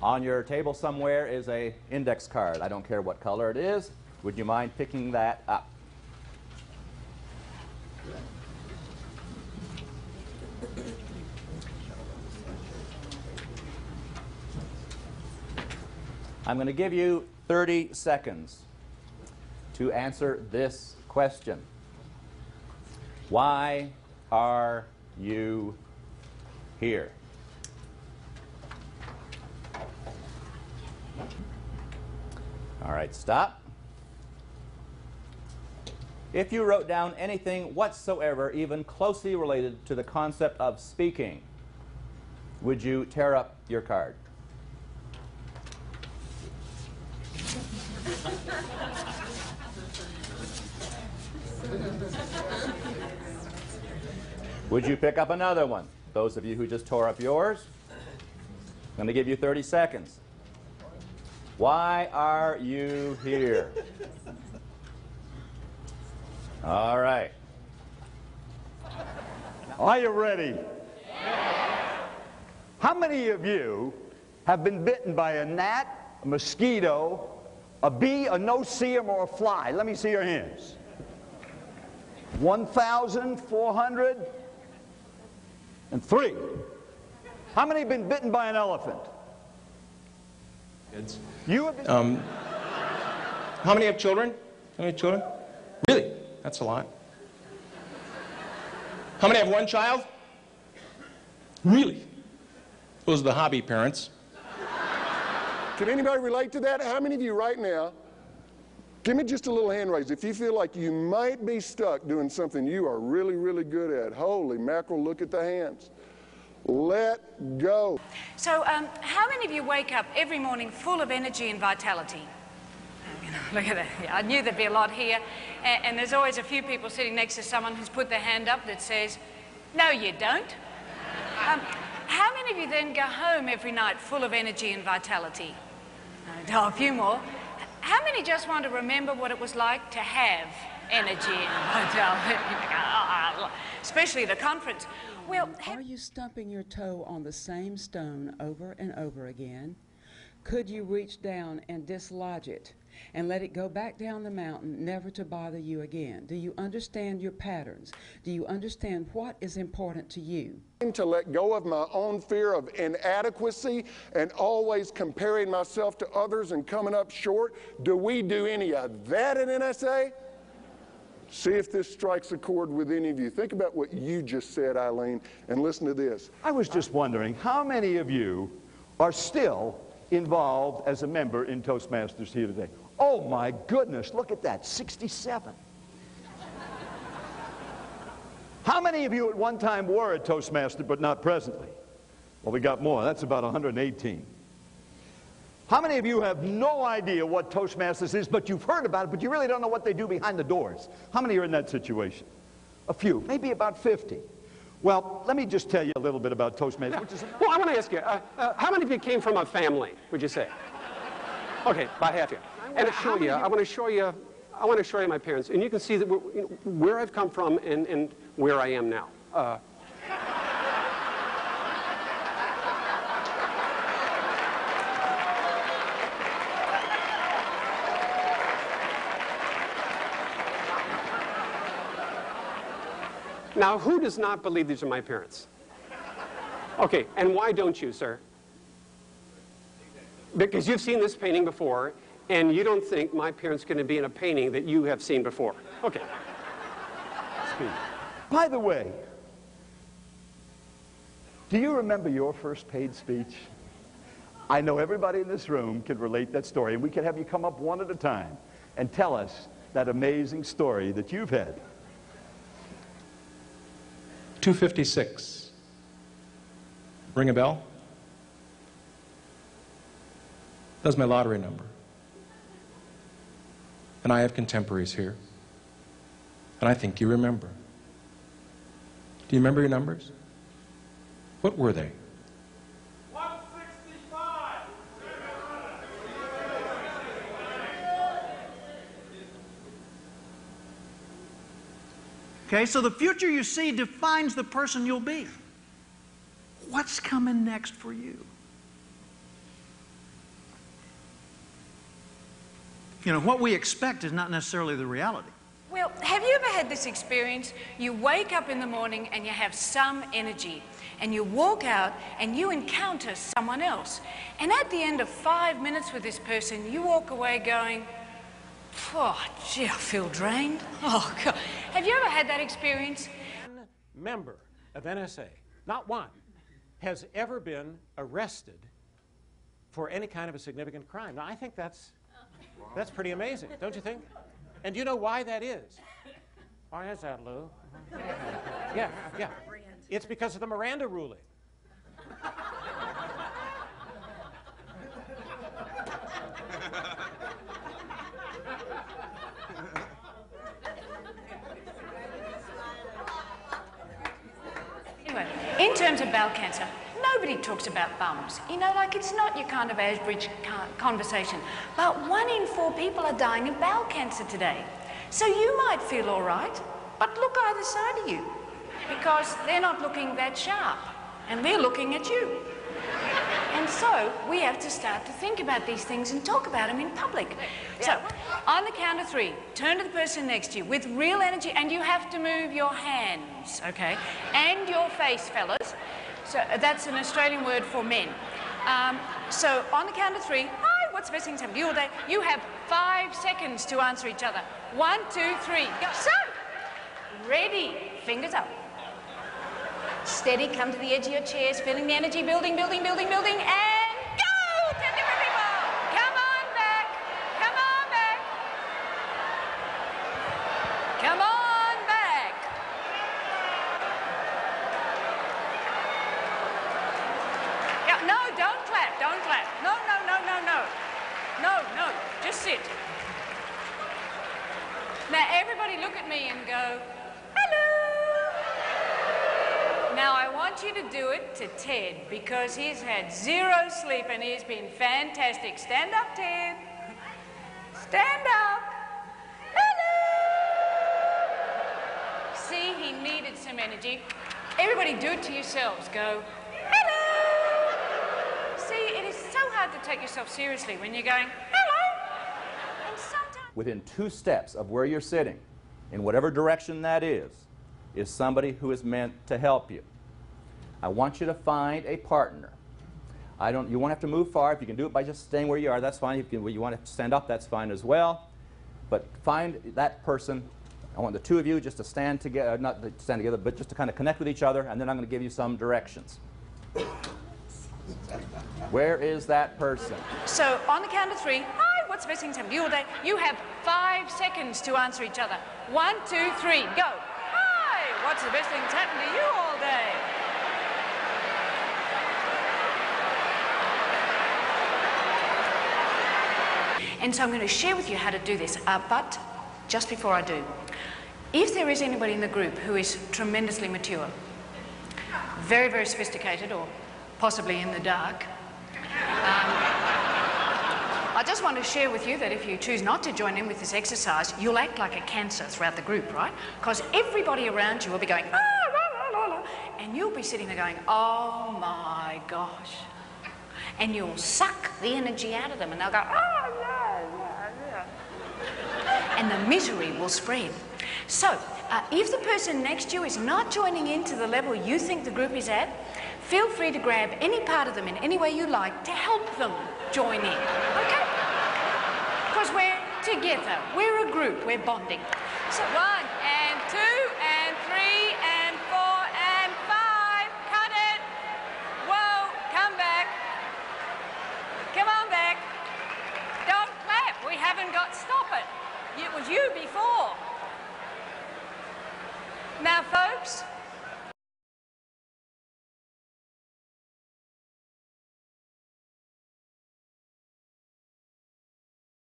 On your table somewhere is an index card. I don't care what color it is. Would you mind picking that up? I'm going to give you 30 seconds to answer this question. Why are you here? All right, stop. If you wrote down anything whatsoever, even closely related to the concept of speaking, would you tear up your card? Would you pick up another one? Those of you who just tore up yours, I'm going to give you 30 seconds. Why are you here? All right. Are you ready? Yeah. How many of you have been bitten by a gnat, a mosquito, a bee, a no-see-em, or a fly? Let me see your hands. 1,403. How many have been bitten by an elephant? Kids. You have been... How many have children? How many children? Really? That's a lot. How many have one child? Really? Those are the hobby parents. Can anybody relate to that? How many of you right now, give me just a little hand raise, if you feel like you might be stuck doing something you are really, really good at. Holy mackerel, look at the hands. Let go. So, how many of you wake up every morning full of energy and vitality? Look at that. Yeah, I knew there'd be a lot here. And there's always a few people sitting next to someone who's put their hand up that says, no, you don't. How many of you then go home every night full of energy and vitality? Oh, a few more. How many just want to remember what it was like to have energy and vitality? Especially the conference. Well, are you stumping your toe on the same stone over and over again? Could you reach down and dislodge it and let it go back down the mountain, never to bother you again? Do you understand your patterns? Do you understand what is important to you? To let go of my own fear of inadequacy and always comparing myself to others and coming up short. Do we do any of that in NSA? See if this strikes a chord with any of you. Think about what you just said, Eileen, and listen to this. I was just wondering, how many of you are still involved as a member in Toastmasters here today? Oh my goodness, look at that, 67. How many of you at one time were a Toastmaster but not presently? Well, we got more. That's about 118. How many of you have no idea what Toastmasters is, but you've heard about it, but you really don't know what they do behind the doors? How many are in that situation? A few, maybe about 50. Well, let me just tell you a little bit about Toastmasters. Yeah. Well, I want to ask you, how many of you came from a family, would you say? Okay, about half of you. And I want to show you my parents, and you can see that where I've come from and where I am now. Now, who does not believe these are my parents? Okay, and why don't you, sir? Because you've seen this painting before, and you don't think my parents are going to be in a painting that you have seen before. Okay. By the way, do you remember your first paid speech? I know everybody in this room can relate that story, and we can have you come up one at a time and tell us that amazing story that you've had. 256. Ring a bell? That's my lottery number. And I have contemporaries here. And I think you remember. Do you remember your numbers? What were they? 165. Okay, so the future you see defines the person you'll be. What's coming next for you? You know, what we expect is not necessarily the reality. Well, have you ever had this experience? You wake up in the morning and you have some energy, and you walk out and you encounter someone else. And at the end of 5 minutes with this person, you walk away going, oh, gee, I feel drained. Oh, God. Have you ever had that experience? One member of NSA, not one, has ever been arrested for any kind of a significant crime. Now, I think that's pretty amazing, don't you think? And do you know why that is? Why is that, Lou? Yeah. It's because of the Miranda ruling. Anyway, in terms of bowel cancer, nobody talks about bums. You know, like it's not your kind of average conversation. But 1 in 4 people are dying of bowel cancer today. So you might feel all right, but look either side of you, because they're not looking that sharp, and they're looking at you. And so we have to start to think about these things and talk about them in public. So on the count of 3, turn to the person next to you with real energy, and you have to move your hands, okay, and your face, fellas. So that's an Australian word for men. So on the count of 3, hi, what's the best thing to happen to you all day? You have 5 seconds to answer each other. 1, 2, 3, go. So, ready, fingers up. Steady, come to the edge of your chairs, feeling the energy building, and go! 10 different people! Come on back! Come on back! Come on back! Yeah, no, don't clap, don't clap. No. No, just sit. Now everybody look at me and go, hello! Now I want you to do it to Ted, because he's had 0 sleep and he's been fantastic. Stand up, Ted. Stand up. Hello! See, he needed some energy. Everybody do it to yourselves. Go, hello! See, it is so hard to take yourself seriously when you're going, hello! And sometimes... Within 2 steps of where you're sitting, in whatever direction that is somebody who is meant to help you. I want you to find a partner. You won't have to move far. If you can do it by just staying where you are, that's fine. If you want to stand up, that's fine as well. But find that person. I want the 2 of you just to stand together, not to stand together, but just to kind of connect with each other, and then I'm going to give you some directions. Where is that person? So on the count of 3, hi, what's the best thing to happen to you all day? You have 5 seconds to answer each other. 1, 2, 3, go. Hi, what's the best thing that's happened to you all day? And so I'm going to share with you how to do this, but just before I do, if there is anybody in the group who is tremendously mature, very, very sophisticated, or possibly in the dark, I just want to share with you that if you choose not to join in with this exercise, you'll act like a cancer throughout the group, right? Because everybody around you will be going, ah, la, la, la, la, and you'll be sitting there going, oh my gosh. And you'll suck the energy out of them, and they'll go, oh, no, no, no. And the misery will spread. So, if the person next to you is not joining in to the level you think the group is at, feel free to grab any part of them in any way you like to help them join in, okay? Because we're together, we're a group, we're bonding. So 1 and 2 and 3 and 4 and 5, cut it. Whoa, come back. Come on back. Don't clap, we haven't got, stop it. It was you before. Now folks,